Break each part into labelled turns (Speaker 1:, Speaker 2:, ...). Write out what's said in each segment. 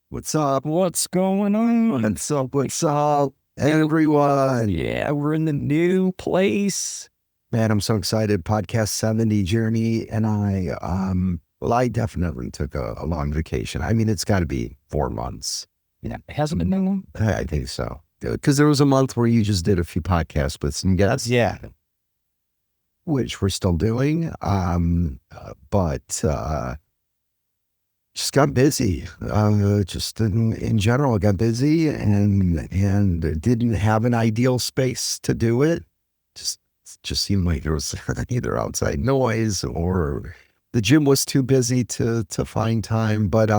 Speaker 1: What's up?
Speaker 2: What's going on?
Speaker 1: What's up, everyone?
Speaker 2: Yeah, we're in the new place.
Speaker 1: Man, I'm so excited. Podcast 70 Journey and I definitely took a long vacation. I mean, it's got to be 4 months.
Speaker 2: Yeah, it hasn't been that long.
Speaker 1: I think so. Because there was a month where you just did a few podcasts with some guests.
Speaker 2: Yeah.
Speaker 1: Which we're still doing. But just got busy. Just in general, got busy and didn't have an ideal space to do it. Just seemed like there was either outside noise or the gym was too busy to find time. But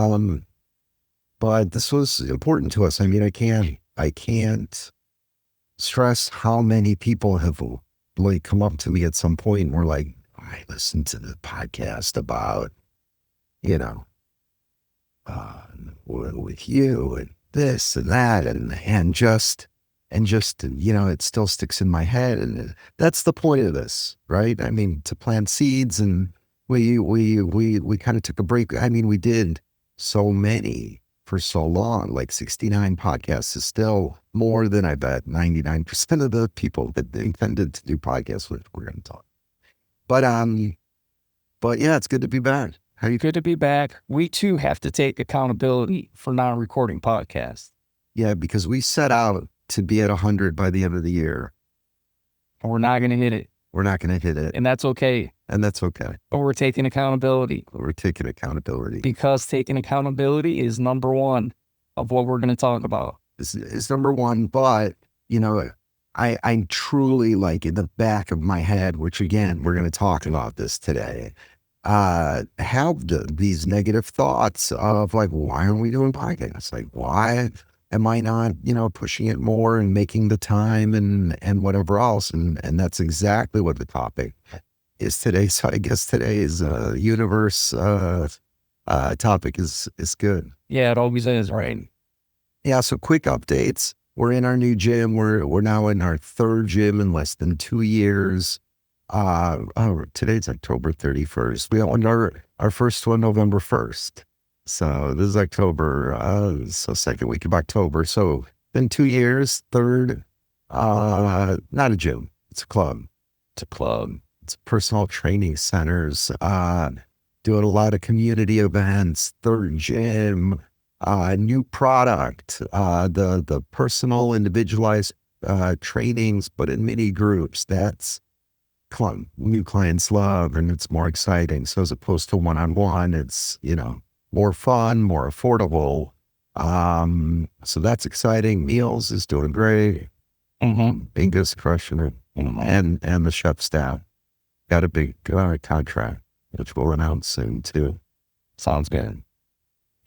Speaker 1: this was important to us. I mean, I can't stress how many people have like come up to me at some point and were like, I listened to the podcast about, with you and this and that and just it still sticks in my head, and that's the point of this, right? I mean, to plant seeds, and we kind of took a break. I mean, we did so many for so long. Like 69 podcasts is still more than I bet 99% of the people that intended to do podcasts with we're going to talk. But yeah, it's good to be back. How you?
Speaker 2: Good to be back. We too have to take accountability for non-recording podcasts.
Speaker 1: Yeah, because we set out to be at 100 by the end of the year.
Speaker 2: And we're not going to hit it.
Speaker 1: We're not going to hit it.
Speaker 2: And that's okay.
Speaker 1: But
Speaker 2: we're taking accountability. Because taking accountability is number one of what we're going to talk about.
Speaker 1: It's number one, but, I truly, like, in the back of my head, which again, we're going to talk about this today, have these negative thoughts of like, why aren't we doing podcasts? Like, why am I not, pushing it more and making the time and whatever else? And that's exactly what the topic is today. So I guess today's universe topic is good.
Speaker 2: Yeah, it always is, right?
Speaker 1: Yeah. So quick updates. We're in our new gym. We're now in our third gym in less than 2 years. Today's October 31st. We opened our first one November 1st. So this is October, so second week of October. So been 2 years, third, not a gym, it's a club. It's personal training centers, doing a lot of community events, third gym, new product, the personal individualized, trainings, but in mini groups. That's new clients love, and it's more exciting. So as opposed to one-on-one, it's, more fun, more affordable. So that's exciting. Meals is doing great.
Speaker 2: Mm-hmm.
Speaker 1: Bingo's crushing it. Mm-hmm. And the chef staff got a big contract, which we'll announce soon too.
Speaker 2: Sounds good.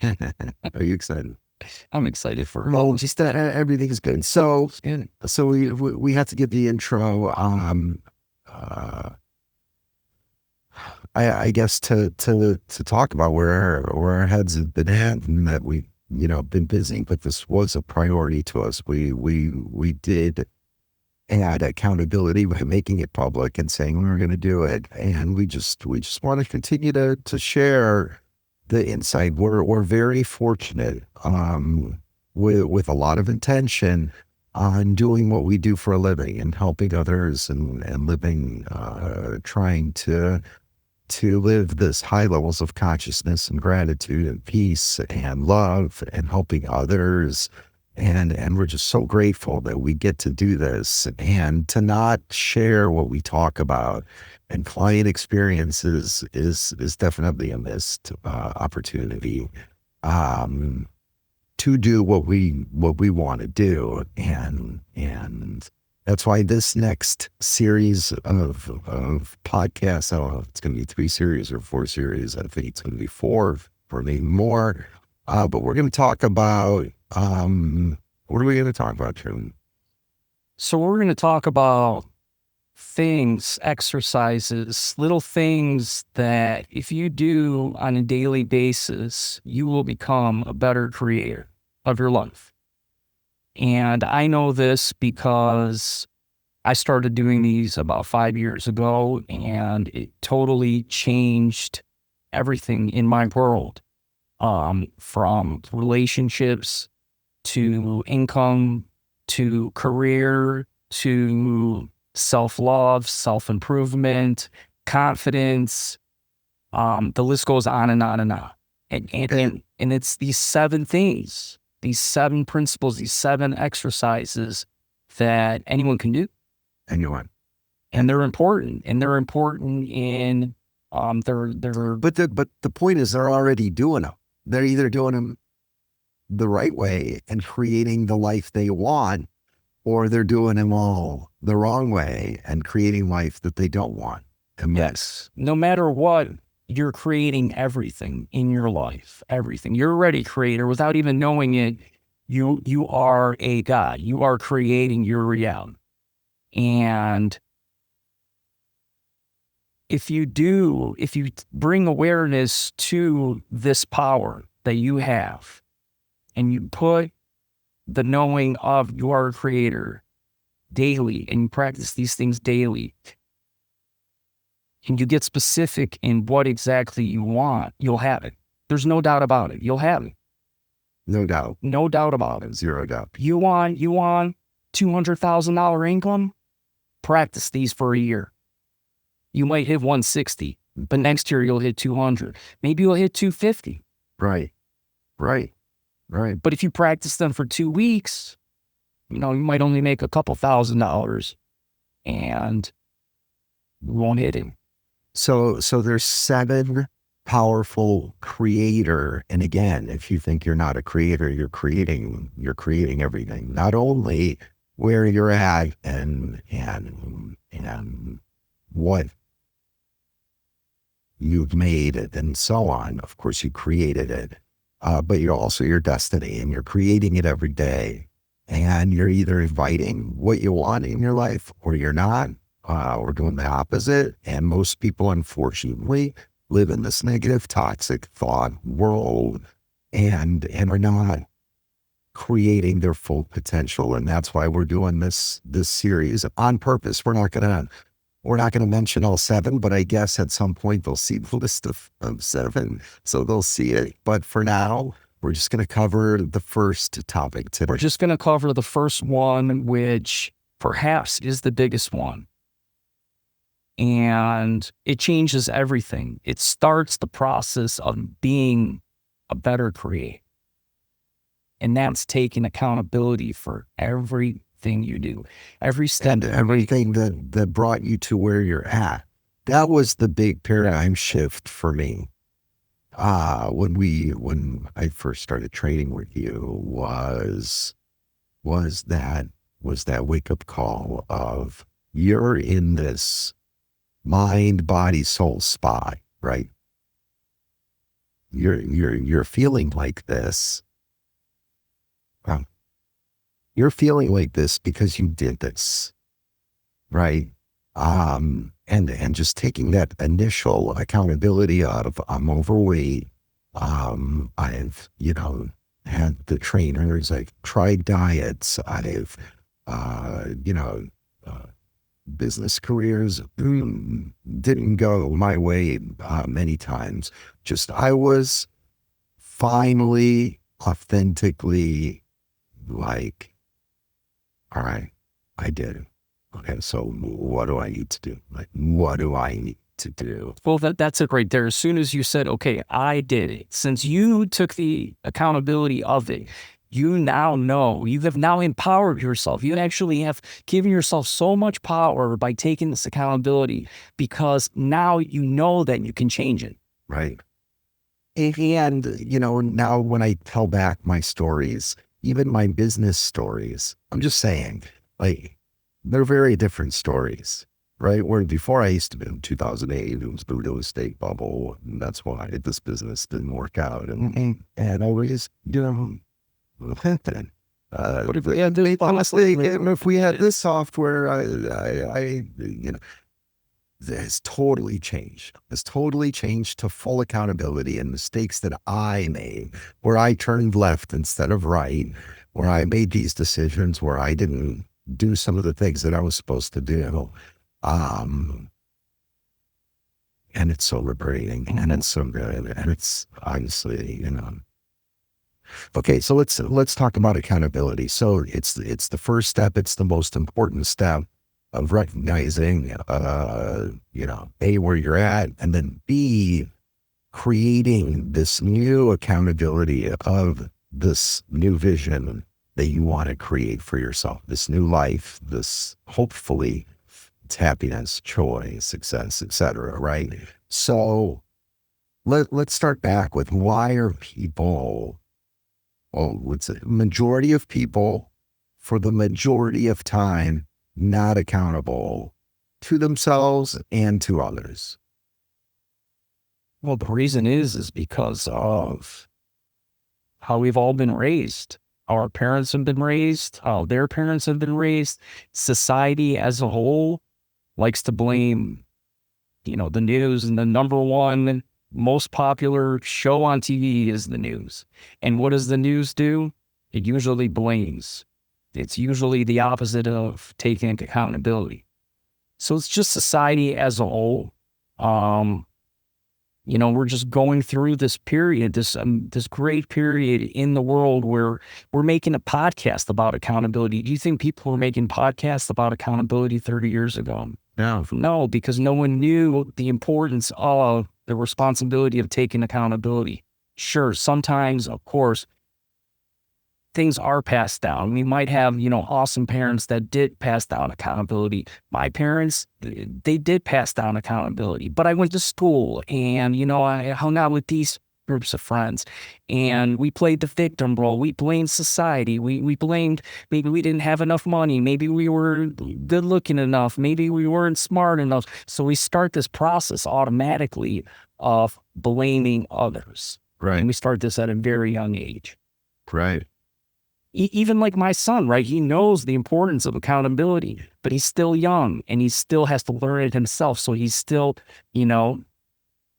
Speaker 1: Are you excited?
Speaker 2: I'm excited for it.
Speaker 1: Well, just everything is good. So we had to give the intro. I guess to talk about where our heads have been at, and that we been busy, but this was a priority to us. We did add accountability by making it public and saying we were going to do it, and we just want to continue to share the insight. We're very fortunate with a lot of intention on doing what we do for a living and helping others and living, trying to live this high levels of consciousness and gratitude and peace and love and helping others. And we're just so grateful that we get to do this, and to not share what we talk about and client experiences is definitely a missed opportunity to do what we want to do. And that's why this next series of podcasts, I don't know if it's going to be 3 series or 4 series. I think it's going to be 4 or maybe more. But we're going to talk about, what are we going to talk about, Jim?
Speaker 2: So we're going to talk about things, exercises, little things that if you do on a daily basis, you will become a better creator of your life. And I know this because I started doing these about 5 years ago, and it totally changed everything in my world. from relationships to income to career to self-love, self-improvement, confidence. The list goes on and on and on. And it's these 7 things, these 7 principles, these 7 exercises that anyone can do.
Speaker 1: Anyone.
Speaker 2: And they're important. And they're important in they're
Speaker 1: But the point is they're already doing them. They're either doing them the right way and creating the life they want, or they're doing them all the wrong way and creating life that they don't want.
Speaker 2: yes. No matter what, you're creating everything in your life. Everything. You're already a creator without even knowing it. You are a God. You are creating your reality. And if you bring awareness to this power that you have, and you put the knowing of you are a creator daily, and you practice these things daily, and you get specific in what exactly you want, you'll have it. There's no doubt about it. You'll have it.
Speaker 1: No doubt.
Speaker 2: No doubt about it.
Speaker 1: 0 doubt.
Speaker 2: You want $200,000 income? Practice these for a year. You might hit 160, but next year you'll hit 200. Maybe you'll hit 250.
Speaker 1: Right.
Speaker 2: But if you practice them for 2 weeks, you might only make a couple $1,000s, and you won't hit it.
Speaker 1: So there's 7 powerful creator. And again, if you think you're not a creator, you're creating everything. Not only where you're at and what you've made it and so on. Of course, you created it, but you're also your destiny, and you're creating it every day. And you're either inviting what you want in your life, or you're not. We're doing the opposite. And most people, unfortunately, live in this negative, toxic thought world and are not creating their full potential. And that's why we're doing this series on purpose. We're not gonna mention all 7, but I guess at some point they'll see the list of 7, so they'll see it. But for now, we're just gonna cover the first topic today.
Speaker 2: We're just gonna cover the first one, which perhaps is the biggest one. And it changes everything. It starts the process of being a better creator. And that's taking accountability for everything you do, every step.
Speaker 1: And everything that brought you to where you're at. That was the big paradigm shift for me. When I first started training with you was that wake up call of you're in this mind, body, soul spot, right? You're feeling like this. You're feeling like this because you did this, right? And just taking that initial accountability of I'm overweight. I've had the trainers. I've tried diets. I've business careers didn't go my way many times. Just I was finally authentically like, all right, I did it. Okay, so what do I need to do? Like, what do I need to do?
Speaker 2: Well, that's it right there. As soon as you said, okay, I did it, since you took the accountability of it, you now know, you have now empowered yourself. You actually have given yourself so much power by taking this accountability, because now you know that you can change it.
Speaker 1: Right. And, now when I tell back my stories, even my business stories, I'm just saying, like, they're very different stories, right? Where before I used to be in 2008, it was the real estate bubble. And that's why this business didn't work out. And I was, honestly, if we had this software, it's totally changed. It's totally changed to full accountability and mistakes that I made, where I turned left instead of right, where I made these decisions, where I didn't do some of the things that I was supposed to do. And it's so liberating, and it's so good, and it's honestly, Okay, so let's talk about accountability. So it's the first step. It's the most important step of recognizing, A, where you're at, and then B, creating this new accountability of this new vision that you want to create for yourself, this new life, this hopefully it's happiness, joy, success, etc. Right? So let's start back with why are people, let's say majority of people for the majority of time not accountable to themselves and to others?
Speaker 2: Well, the reason is because of how we've all been raised. How our parents have been raised, how their parents have been raised. Society as a whole likes to blame, the news, and the number one most popular show on TV is the news. And what does the news do? It usually blames. It's usually the opposite of taking accountability. So it's just society as a whole. We're just going through this period, this great period in the world where we're making a podcast about accountability. Do you think people were making podcasts about accountability 30 years ago? No, because no one knew the importance of the responsibility of taking accountability. Sure, sometimes, of course, things are passed down. We might have, awesome parents that did pass down accountability. My parents, they did pass down accountability, but I went to school and, I hung out with these groups of friends and we played the victim role. We blamed society. We blamed, maybe we didn't have enough money. Maybe we were good looking enough. Maybe we weren't smart enough. So we start this process automatically of blaming others.
Speaker 1: Right.
Speaker 2: And we start this at a very young age.
Speaker 1: Right.
Speaker 2: Even like my son, right? He knows the importance of accountability, but he's still young and he still has to learn it himself. So he's still,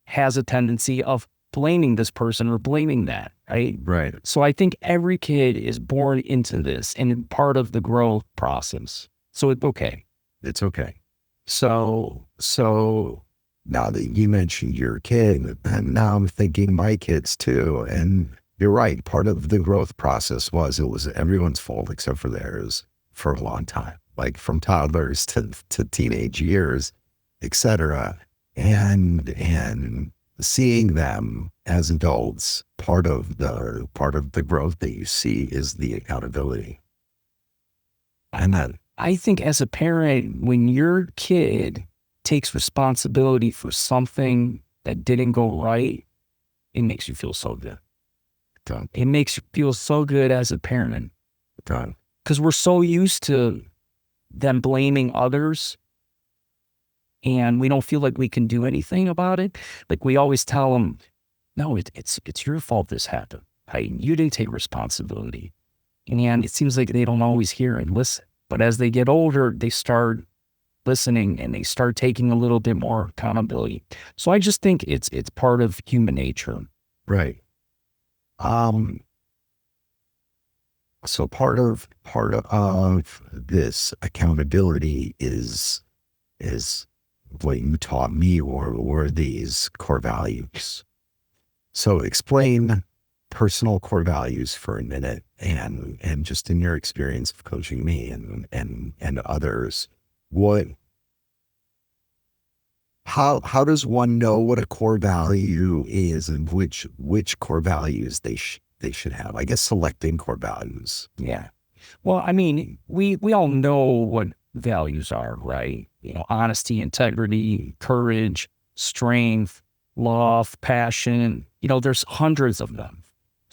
Speaker 2: has a tendency of blaming this person or blaming that, right?
Speaker 1: Right.
Speaker 2: So I think every kid is born into this and part of the growth process. So it's okay.
Speaker 1: It's okay. So now that you mentioned your kid, and now I'm thinking my kids too, and you're right. Part of the growth process it was everyone's fault except for theirs for a long time, like from toddlers to teenage years, etc. And seeing them as adults, part of the growth that you see is the accountability. And then
Speaker 2: I think as a parent, when your kid takes responsibility for something that didn't go right, it makes you feel so good.
Speaker 1: done,
Speaker 2: It makes you feel so good as a parent
Speaker 1: done.
Speaker 2: because we're so used to them blaming others and we don't feel like we can do anything about it. Like we always tell them, no, it's your fault this happened. You didn't take responsibility. And it seems like they don't always hear and listen. But as they get older, they start listening and they start taking a little bit more accountability. So I just think it's part of human nature.
Speaker 1: Right. So part of this accountability is what you taught me were these core values. So explain personal core values for a minute and just in your experience of coaching me and others, how does one know what a core value is and which core values they should have? I guess selecting core values.
Speaker 2: Yeah. Well, I mean, we all know what values are, right? Honesty, integrity, courage, strength, love, passion. There's hundreds of them.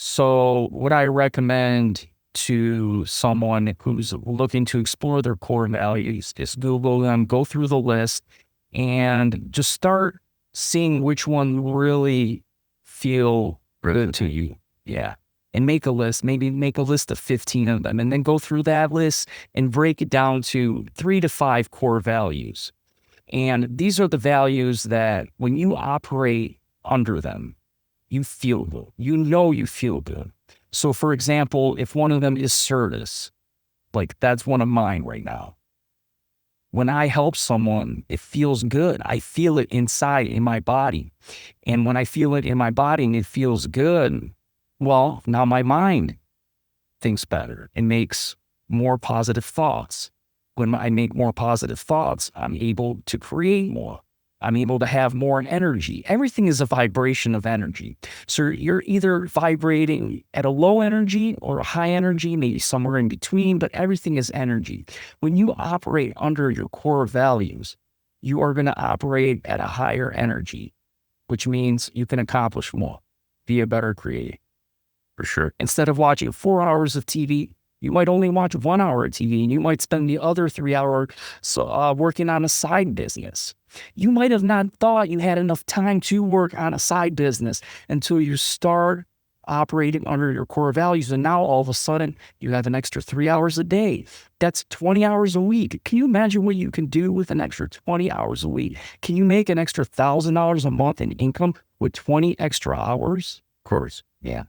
Speaker 2: So what I recommend to someone who's looking to explore their core values is Google them, go through the list, and just start seeing which one really feel good to you. Yeah. And make a list, maybe make a list of 15 of them, and then go through that list and break it down to 3 to 5 core values. And these are the values that when you operate under them, you feel good. You feel good. So for example, if one of them is service, like that's one of mine right now. When I help someone, it feels good. I feel it inside in my body. And when I feel it in my body and it feels good, well, now my mind thinks better and makes more positive thoughts. When I make more positive thoughts, I'm able to create more. I'm able to have more energy. Everything is a vibration of energy. So you're either vibrating at a low energy or a high energy, maybe somewhere in between, but everything is energy. When you operate under your core values, you are going to operate at a higher energy, which means you can accomplish more, be a better creator.
Speaker 1: For sure.
Speaker 2: Instead of watching 4 hours of TV, you might only watch 1 hour of TV, and you might spend the other 3 hours working on a side business. You might have not thought you had enough time to work on a side business until you start operating under your core values. And now all of a sudden you have an extra 3 hours a day. That's 20 hours a week. Can you imagine what you can do with an extra 20 hours a week? Can you make an extra $1,000 a month in income with 20 extra hours?
Speaker 1: Of course.
Speaker 2: Yeah.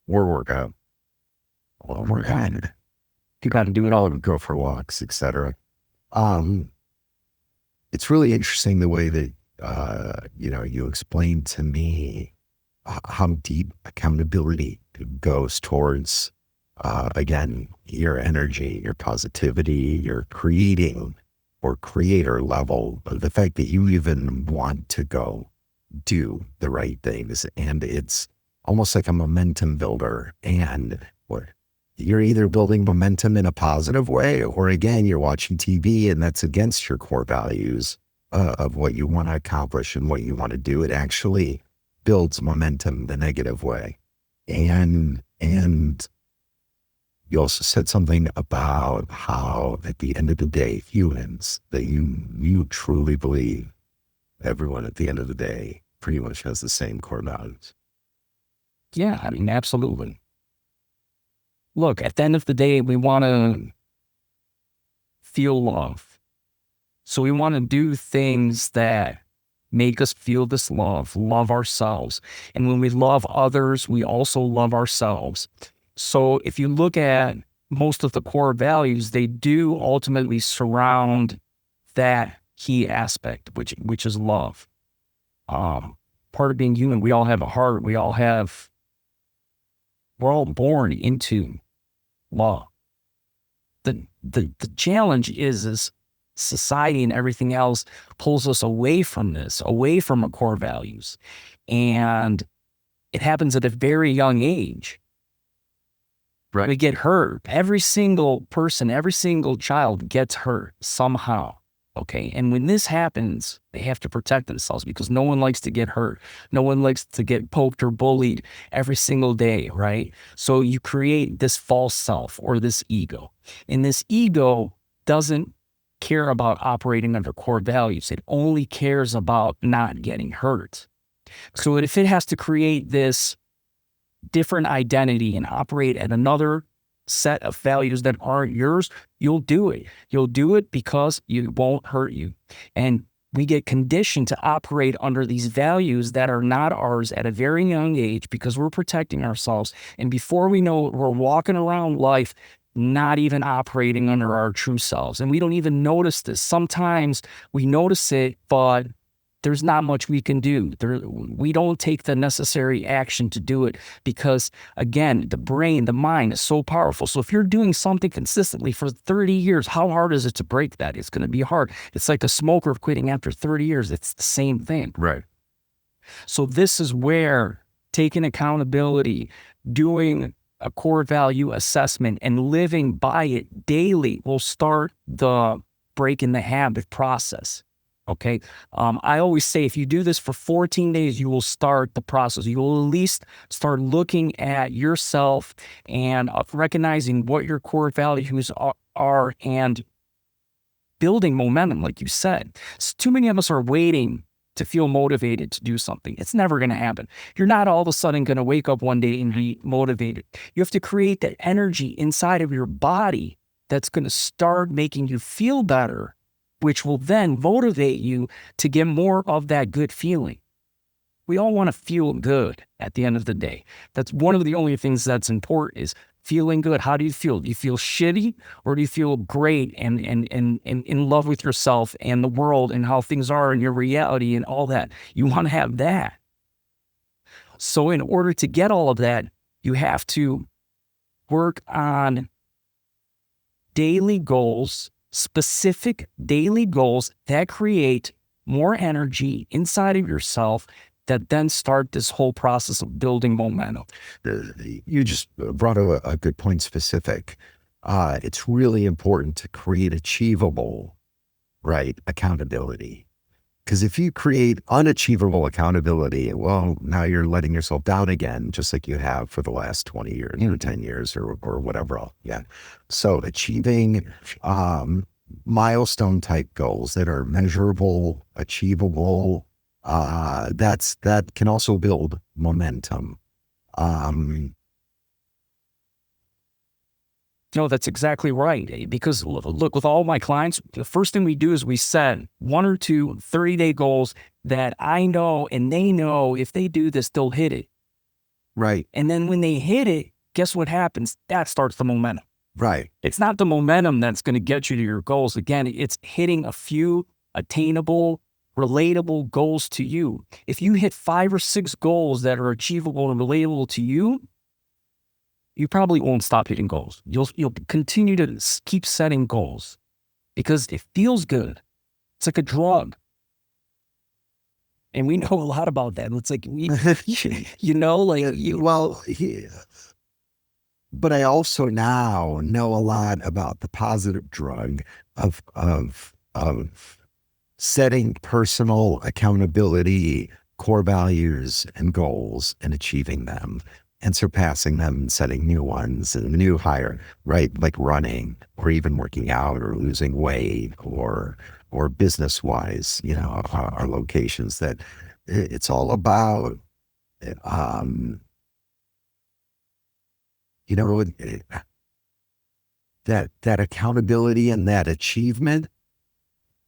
Speaker 1: Or work out. Or work out.
Speaker 2: You got to do it all.
Speaker 1: Go for walks, etc. It's really interesting the way that, you explained to me how deep accountability goes towards, again, your energy, your positivity, your creating or creator level, the fact that you even want to go do the right things. And it's almost like a momentum builder. And you're either building momentum in a positive way, or again, you're watching TV and that's against your core values of what you want to accomplish and what you want to do. It actually builds momentum the negative way. And you also said something about how at the end of the day, humans, that you truly believe everyone at the end of the day pretty much has the same core values.
Speaker 2: Yeah, I mean, absolutely. Look, at the end of the day, we want to feel love. So we want to do things that make us feel this love ourselves. And when we love others, we also love ourselves. So if you look at most of the core values, they do ultimately surround that key aspect, which is love. Part of being human, we all have a heart. We're all born into love. The challenge is society and everything else pulls us away from this, away from our core values. And it happens at a very young age.
Speaker 1: Right.
Speaker 2: We get hurt. Every single person, every single child gets hurt somehow. Okay. And when this happens, they have to protect themselves because no one likes to get hurt. No one likes to get poked or bullied every single day, right? So you create this false self or this ego. And this ego doesn't care about operating under core values. It only cares about not getting hurt. So if it has to create this different identity and operate at another set of values that aren't yours, you'll do it. You'll do it because it won't hurt you. And we get conditioned to operate under these values that are not ours at a very young age because we're protecting ourselves. And before we know it, we're walking around life not even operating under our true selves. And we don't even notice this. Sometimes we notice it, but there's not much we can do. We don't take the necessary action to do it because, again, the brain, the mind is so powerful. So if you're doing something consistently for 30 years, how hard is it to break that? It's going to be hard. It's like a smoker quitting after 30 years. It's the same thing.
Speaker 1: Right.
Speaker 2: So this is where taking accountability, doing a core value assessment, and living by it daily will start the breaking the habit process. Okay. I always say if you do this for 14 days, you will start the process. You will at least start looking at yourself and recognizing what your core values are and building momentum, like you said. So too many of us are waiting to feel motivated to do something. It's never going to happen. You're not all of a sudden going to wake up one day and be motivated. You have to create that energy inside of your body that's going to start making you feel better, which will then motivate you to get more of that good feeling. We all want to feel good at the end of the day. That's one of the only things that's important is feeling good. How do you feel? Do you feel shitty or do you feel great and in love with yourself and the world and how things are and your reality and all that? You want to have that. So in order to get all of that, you have to work on daily goals, specific daily goals that create more energy inside of yourself that then start this whole process of building momentum.
Speaker 1: You just brought a good point, specific. It's really important to create achievable, right, accountability. Because if you create unachievable accountability, well, now you're letting yourself down again, just like you have for the last 20 years or 10 years or whatever else. Yeah. So achieving milestone type goals that are measurable, achievable, that can also build momentum.
Speaker 2: No, that's exactly right. Because look, with all my clients, the first thing we do is we set 1 or 2 30-day goals that I know and they know if they do this, they'll hit it.
Speaker 1: Right.
Speaker 2: And then when they hit it, guess what happens? That starts the momentum.
Speaker 1: Right.
Speaker 2: It's not the momentum that's going to get you to your goals. Again, it's hitting a few attainable, relatable goals to you. If you hit 5 or 6 goals that are achievable and relatable to you, you probably won't stop hitting goals. You'll continue to keep setting goals because it feels good. It's like a drug. And we know a lot about that. It's like,
Speaker 1: but I also now know a lot about the positive drug of setting personal accountability, core values and goals and achieving them and surpassing them and setting new ones and new higher, right? Like running or even working out or losing weight or business wise, our locations, that it's all about, that accountability and that achievement.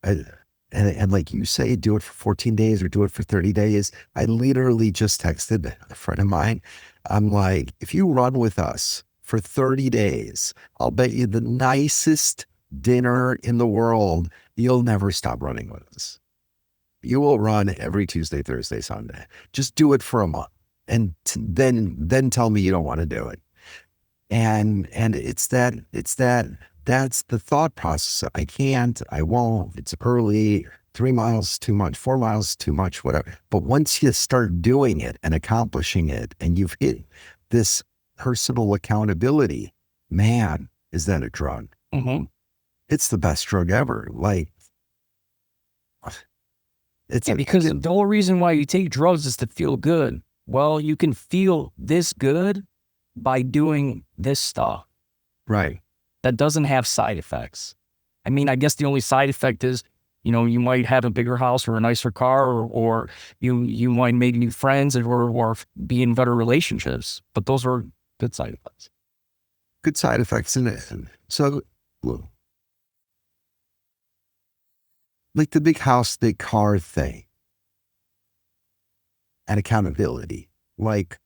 Speaker 1: And like you say, do it for 14 days or do it for 30 days. I literally just texted a friend of mine. I'm like, if you run with us for 30 days, I'll bet you the nicest dinner in the world, you'll never stop running with us. You will run every Tuesday, Thursday, Sunday. Just do it for a month. And then tell me you don't want to do it. And that's the thought process. I can't, I won't, it's early, 3 miles too much, 4 miles too much, whatever. But once you start doing it and accomplishing it and you've hit this personal accountability, man, is that a drug?
Speaker 2: Mm-hmm.
Speaker 1: It's the best drug ever. Like,
Speaker 2: because the whole reason why you take drugs is to feel good. Well, you can feel this good by doing this stuff.
Speaker 1: Right.
Speaker 2: That doesn't have side effects. I mean, I guess the only side effect is, you might have a bigger house or a nicer car, or you might make new friends or be in better relationships. But those are good side effects.
Speaker 1: Good side effects. And so, like the big house, big car thing and accountability, like,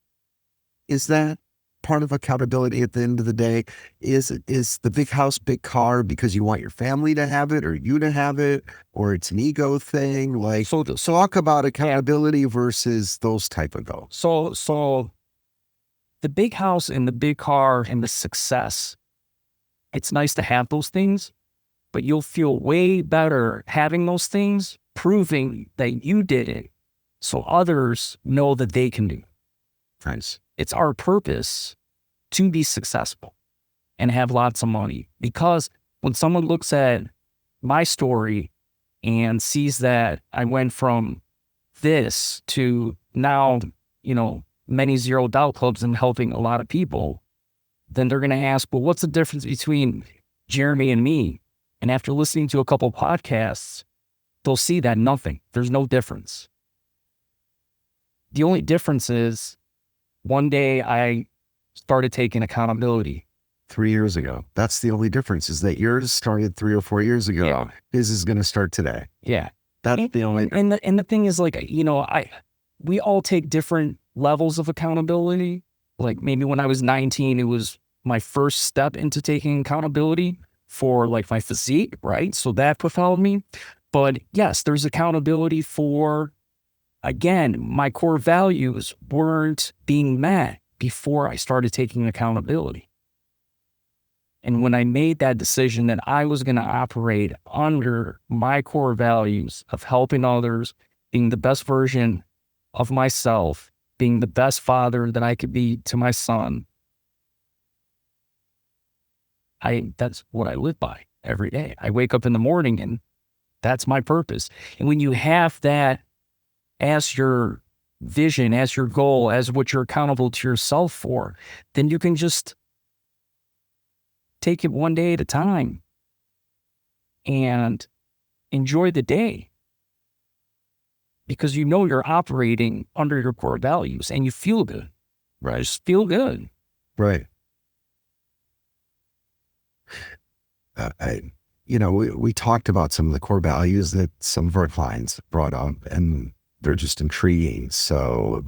Speaker 1: is that part of accountability at the end of the day? Is the big house, big car because you want your family to have it or you to have it, or it's an ego thing? Like, so talk about accountability versus those type of goals.
Speaker 2: So the big house and the big car and the success, it's nice to have those things, but you'll feel way better having those things, proving that you did it so others know that they can do it.
Speaker 1: Nice.
Speaker 2: It's our purpose to be successful and have lots of money. Because when someone looks at my story and sees that I went from this to now, many zero doubt clubs and helping a lot of people, then they're going to ask, well, what's the difference between Jeremy and me? And after listening to a couple of podcasts, they'll see that nothing. There's no difference. The only difference is one day I started taking accountability.
Speaker 1: 3 years ago. That's the only difference, is that yours started 3 or 4 years ago.
Speaker 2: Yeah.
Speaker 1: His is going to start today.
Speaker 2: Yeah.
Speaker 1: That's the only.
Speaker 2: And the thing is, like, we all take different levels of accountability. Like maybe when I was 19, it was my first step into taking accountability for like my physique, right? So that propelled me. But yes, there's accountability for, again, my core values weren't being met before I started taking accountability. And when I made that decision that I was going to operate under my core values of helping others, being the best version of myself, being the best father that I could be to my son, that's what I live by every day. I wake up in the morning and that's my purpose. And when you have that as your vision, as your goal, as what you're accountable to yourself for, then you can just take it one day at a time and enjoy the day, because you know you're operating under your core values and you feel good.
Speaker 1: Right.
Speaker 2: Just feel good.
Speaker 1: Right. We talked about some of the core values that some of our clients brought up, and they're just intriguing. So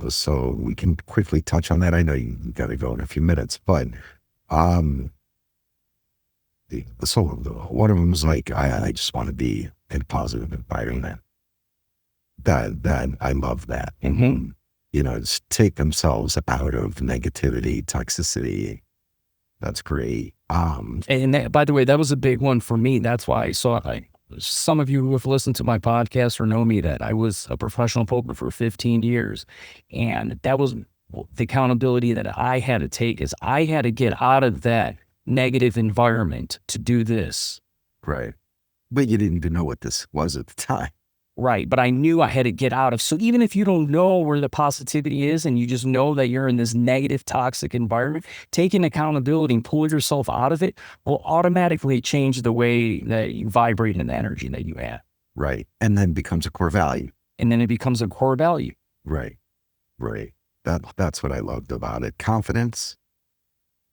Speaker 1: we can quickly touch on that. I know you got to go in a few minutes, but so one of them is like, I just want to be in a positive environment. That I love that.
Speaker 2: Mm-hmm.
Speaker 1: Just take themselves out of negativity, toxicity. That's great.
Speaker 2: And that, by the way, that was a big one for me. That's why some of you who have listened to my podcast or know me, that I was a professional poker for 15 years. And that was the accountability that I had to take, is I had to get out of that negative environment to do this.
Speaker 1: Right. But you didn't even know what this was at the time.
Speaker 2: Right. But I knew I had to get out of. So even if you don't know where the positivity is and you just know that you're in this negative, toxic environment, taking accountability and pulling yourself out of it will automatically change the way that you vibrate and the energy that you have.
Speaker 1: Right. And then becomes a core value.
Speaker 2: And then it becomes a core value.
Speaker 1: Right. Right. That's what I loved about it. Confidence.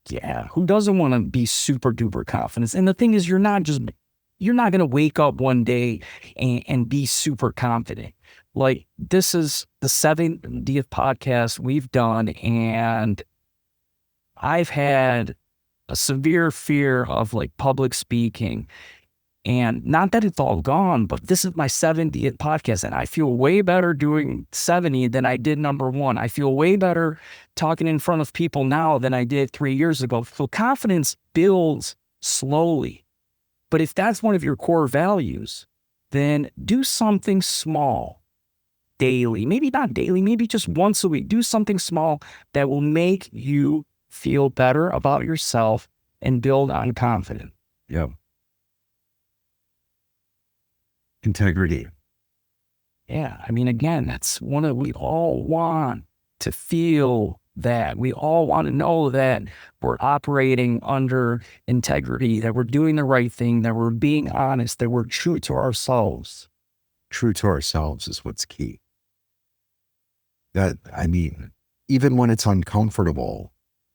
Speaker 2: Yeah. Who doesn't want to be super duper confident? And the thing is, you're not going to wake up one day and be super confident. Like, this is the 70th podcast we've done, and I've had a severe fear of like public speaking. And not that it's all gone, but this is my 70th podcast, and I feel way better doing 70 than I did number 1. I feel way better talking in front of people now than I did 3 years ago. So confidence builds slowly. But if that's one of your core values, then do something small daily. Maybe not daily, maybe just once a week. Do something small that will make you feel better about yourself and build on confidence.
Speaker 1: Yep. Integrity.
Speaker 2: Yeah. I mean, again, that's we all want to feel that. We all want to know that we're operating under integrity, that we're doing the right thing, that we're being honest, that we're true to ourselves.
Speaker 1: True to ourselves is what's key. Even when it's uncomfortable,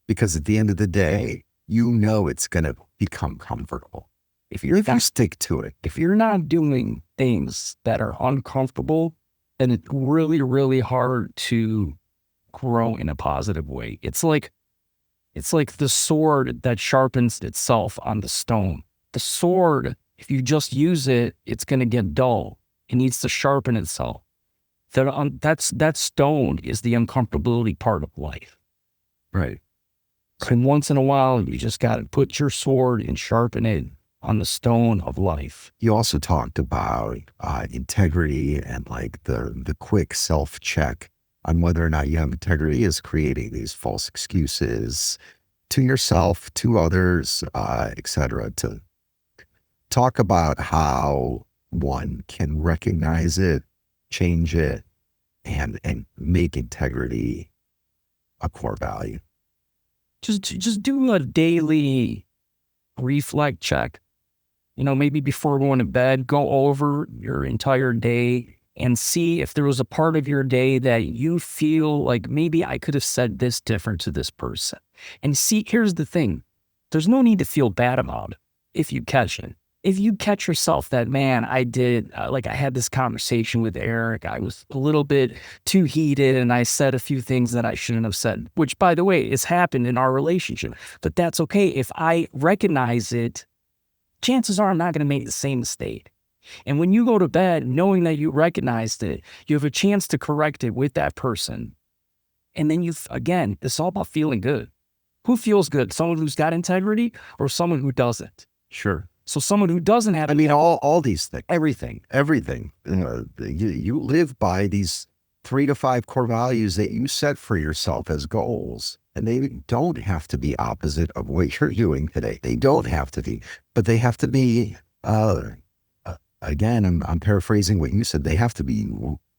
Speaker 1: because at the end of the day, it's going to become comfortable. If you stick to it.
Speaker 2: If you're not doing things that are uncomfortable, then it's really, really hard to grow in a positive way. It's like the sword that sharpens itself on the stone. The sword, if you just use it, it's going to get dull. It needs to sharpen itself. That stone is the uncomfortability part of life.
Speaker 1: Right.
Speaker 2: And once in a while, you just got to put your sword and sharpen it on the stone of life.
Speaker 1: You also talked about integrity, and like the quick self-check on whether or not you have integrity is creating these false excuses to yourself, to others, etc. To talk about how one can recognize it, change it, and make integrity a core value.
Speaker 2: Just do a daily reflect check. Maybe before going to bed, go over your entire day and see if there was a part of your day that you feel like maybe I could have said this different to this person. And see, here's the thing. There's no need to feel bad about it if you catch it. if you catch yourself that, man, I did, like I had this conversation with Eric, I was a little bit too heated and I said a few things that I shouldn't have said, which by the way, has happened in our relationship, but that's okay. If I recognize it, chances are I'm not going to make the same mistake. And when you go to bed, knowing that you recognized it, you have a chance to correct it with that person. And then again, it's all about feeling good. Who feels good? Someone who's got integrity or someone who doesn't?
Speaker 1: Sure.
Speaker 2: So someone who doesn't have,
Speaker 1: I mean, all these things,
Speaker 2: everything.
Speaker 1: You live by these 3 to 5 core values that you set for yourself as goals. And they don't have to be opposite of what you're doing today. They don't have to be, but they have to be, again, I'm paraphrasing what you said. They have to be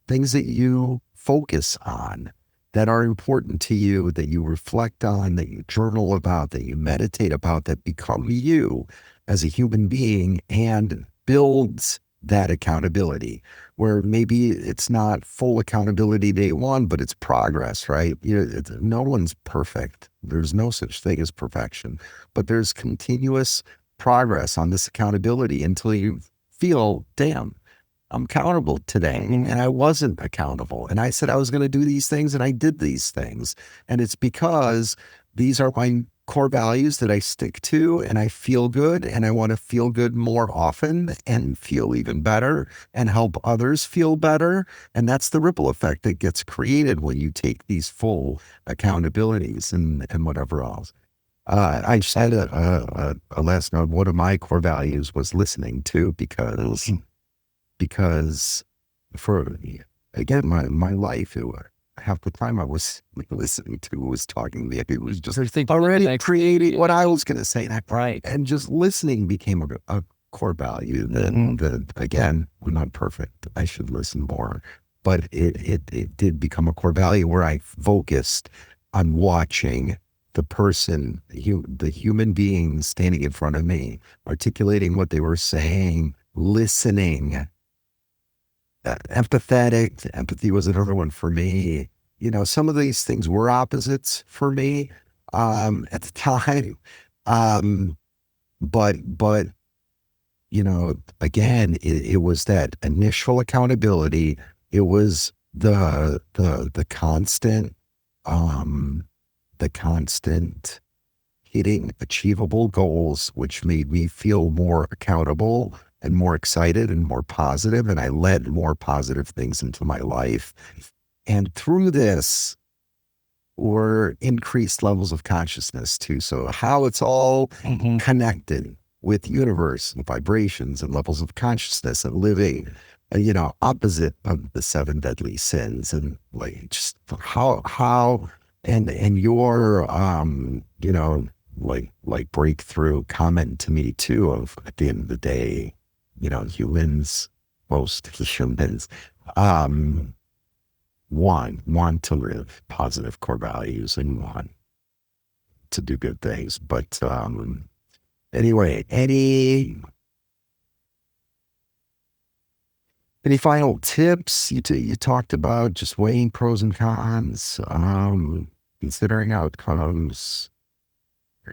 Speaker 1: things that you focus on, that are important to you, that you reflect on, that you journal about, that you meditate about, that become you as a human being and builds that accountability, where maybe it's not full accountability day one, but it's progress, right? No one's perfect. There's no such thing as perfection, but there's continuous progress on this accountability until you feel, damn, I'm accountable today. And I wasn't accountable. And I said I was going to do these things and I did these things. And it's because these are my core values that I stick to, and I feel good, and I want to feel good more often and feel even better and help others feel better. And that's the ripple effect that gets created when you take these full accountabilities and whatever else. I just had a last note. One of my core values was listening to, because for, again, my life, half the time I was listening to was talking to me. It was just already creating what I was going to say.
Speaker 2: Right.
Speaker 1: And just listening became a core value that, again, we're not perfect. I should listen more. But it did become a core value where I focused on watching the person, the human being standing in front of me, articulating what they were saying, listening. Empathetic. Empathy was another one for me. Some of these things were opposites for me at the time. But again, it was that initial accountability. It was the constant hitting achievable goals, which made me feel more accountable and more excited and more positive, and I led more positive things into my life. And through this were increased levels of consciousness too. So how it's all connected with universe and vibrations and levels of consciousness and living, opposite of the 7 deadly sins, and like just how and your like breakthrough comment to me too of, at the end of the day, humans, most humans, want to live positive core values and want to do good things. But anyway, any final tips? You talked about just weighing pros and cons, considering outcomes. I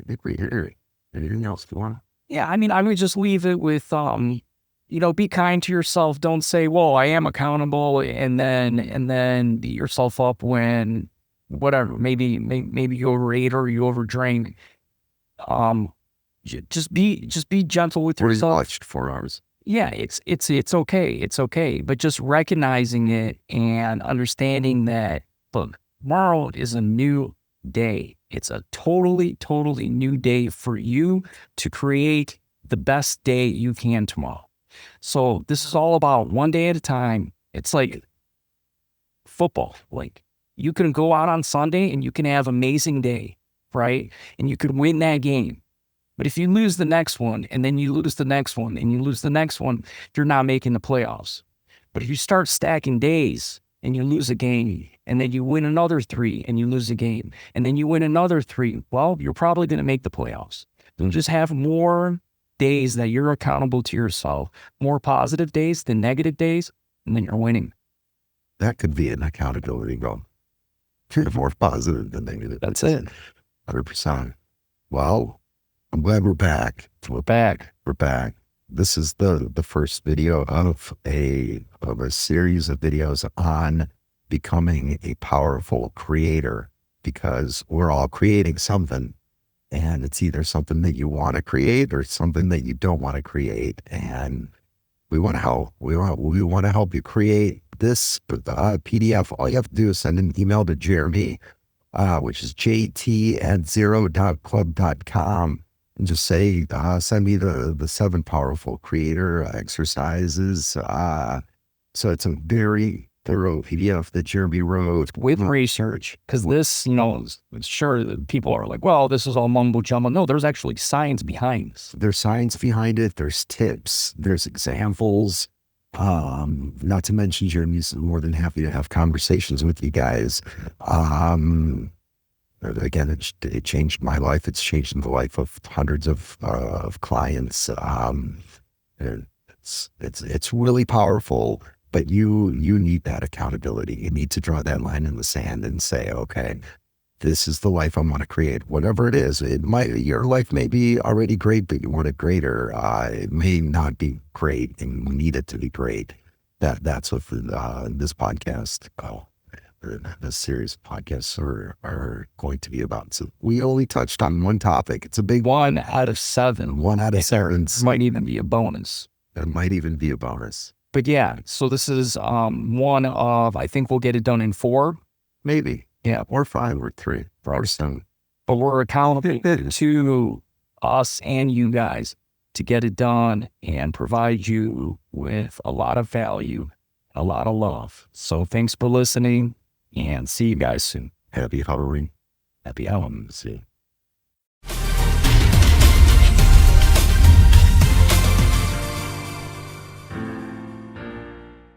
Speaker 1: think we hear it. Anything else you want?
Speaker 2: Yeah, I mean, I would just leave it with, be kind to yourself. Don't say, "Whoa, I am accountable," and then beat yourself up when whatever. Maybe you overate or you overdrink. Just be gentle with yourself.
Speaker 1: Watched 4 hours.
Speaker 2: Yeah, it's okay. It's okay. But just recognizing it and understanding that, look, tomorrow is a new day. It's a totally new day for you to create the best day you can tomorrow. So this is all about one day at a time. It's like football. Like, you can go out on Sunday and you can have an amazing day, right? And you could win that game. But if you lose the next one, and then you lose the next one, and you lose the next one, you're not making the playoffs. But if you start stacking days and you lose a game, and then you win another 3 and you lose a game, and then you win another 3, well, you're probably going to make the playoffs. So just have more days that you're accountable to yourself, more positive days than negative days, and then you're winning.
Speaker 1: That could be an accountability goal. More positive than negative.
Speaker 2: That's it.
Speaker 1: 100%. Well, I'm glad we're back.
Speaker 2: We're back.
Speaker 1: We're back. This is the first video of a series of videos on becoming a powerful creator, because we're all creating something, and it's either something that you want to create or something that you don't want to create. And we want to help. We want to help you create this PDF. All you have to do is send an email to Jeremy, which is jt@zero.club.com. And just say, send me the 7 powerful creator exercises. So it's a very thorough PDF that Jeremy wrote
Speaker 2: With research, because this, sure, that people are like, well, this is all mumbo jumbo. No, there's actually science behind this.
Speaker 1: There's science behind it. There's tips. There's examples. Not to mention, Jeremy's more than happy to have conversations with you guys. Again, it changed my life. It's changed the life of hundreds of clients. It's really powerful, but you need that accountability. You need to draw that line in the sand and say, okay, this is the life I want to create. Whatever it is, your life may be already great, but you want it greater. It may not be great, and you need it to be great. That's what this podcast. This series of podcasts are going to be about. So we only touched on one topic. It's a big
Speaker 2: 1 out of 7.
Speaker 1: 1 out of 7.
Speaker 2: Might even be a bonus.
Speaker 1: It might even be a bonus.
Speaker 2: But yeah, so this is one of, I think we'll get it done in 4.
Speaker 1: Maybe.
Speaker 2: Yeah.
Speaker 1: Or 5 or 3 or 7.
Speaker 2: But we're accountable to us and you guys to get it done and provide you with a lot of value, a lot of love. So thanks for listening, and see you guys soon.
Speaker 1: Happy Halloween.
Speaker 2: Happy Halloween.
Speaker 1: See.